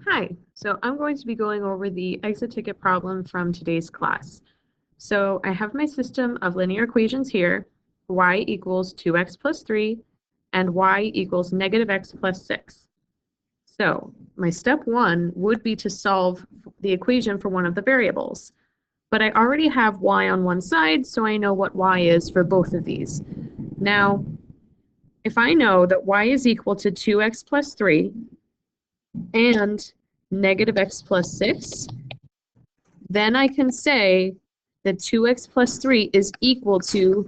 Hi, so I'm going to be going over the exit ticket problem from today's class. So I have my system of linear equations here, y equals 2x plus 3, and y equals negative x plus 6. So my step one would be to solve the equation for one of the variables. But I already have y on one side, so I know what y is for both of these. Now, if I know that y is equal to 2x plus 3, and negative x plus 6, then I can say that 2x plus 3 is equal to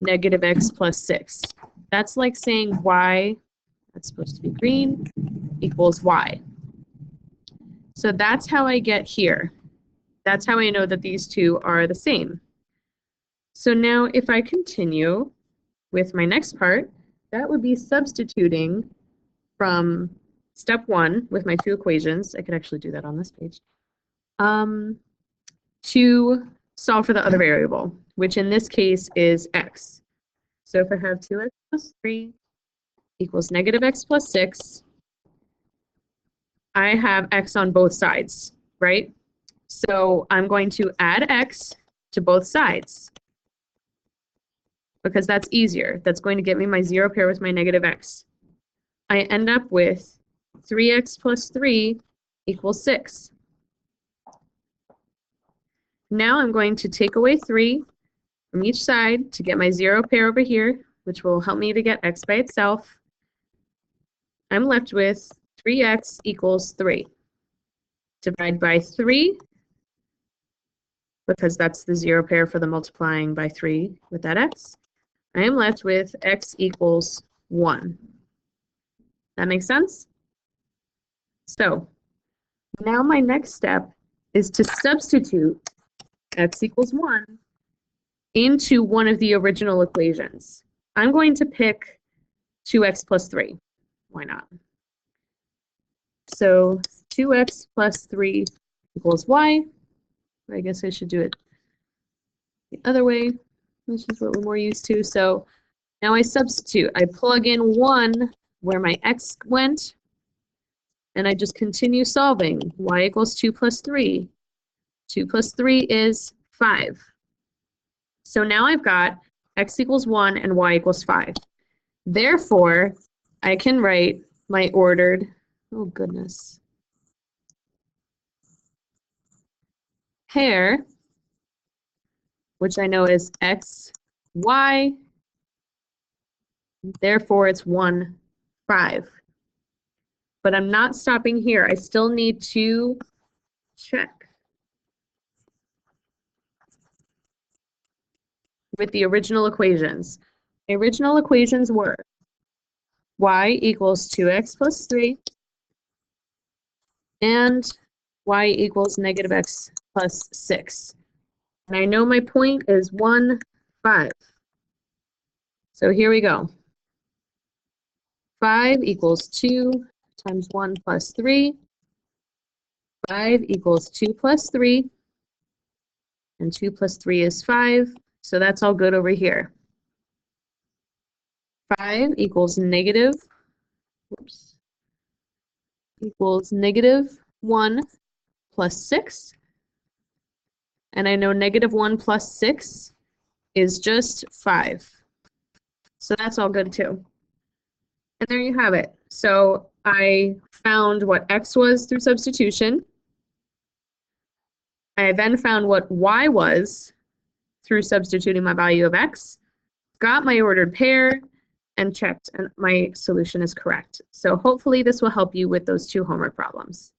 negative x plus 6. That's like saying y, that's supposed to be green, equals y. So that's how I get here. That's how I know that these two are the same. So now if I continue with my next part, that would be substituting from step one with my two equations. I could actually do that on this page. To solve for the other variable, which in this case is x. So if I have 2x plus 3 equals negative x plus 6, I have x on both sides, right? So I'm going to add x to both sides because that's easier. That's going to get me my zero pair with my negative x. I end up with 3x plus 3 equals 6. Now I'm going to take away 3 from each side to get my zero pair over here, which will help me to get x by itself. I'm left with 3x equals 3. Divide by 3, because that's the zero pair for the multiplying by 3 with that x. I am left with x equals 1. That makes sense? So now my next step is to substitute x equals 1 into one of the original equations. I'm going to pick 2x plus 3. Why not? So 2x plus 3 equals y. I guess I should do it the other way, which is what we're more used to. So now I substitute. I plug in 1 where my x went, and I just continue solving. Y equals 2 plus 3. 2 plus 3 is 5. So now I've got x equals 1 and y equals 5. Therefore, I can write my ordered, oh goodness, pair, which I know is x, y. Therefore, it's 1, 5. But I'm not stopping here. I still need to check with the original equations. The original equations were y equals 2x plus 3 and y equals negative x plus 6. And I know my point is 1, 5. So here we go. 5 equals 2 times 1 plus 3. 5 equals 2 plus 3. And 2 plus 3 is 5. So that's all good over here. 5 equals negative, whoops, equals negative 1 plus 6. And I know negative 1 plus 6 is just 5. So that's all good too. And there you have it. So I found what x was through substitution. I then found what y was through substituting my value of x, got my ordered pair, and checked, and my solution is correct. So hopefully this will help you with those two homework problems.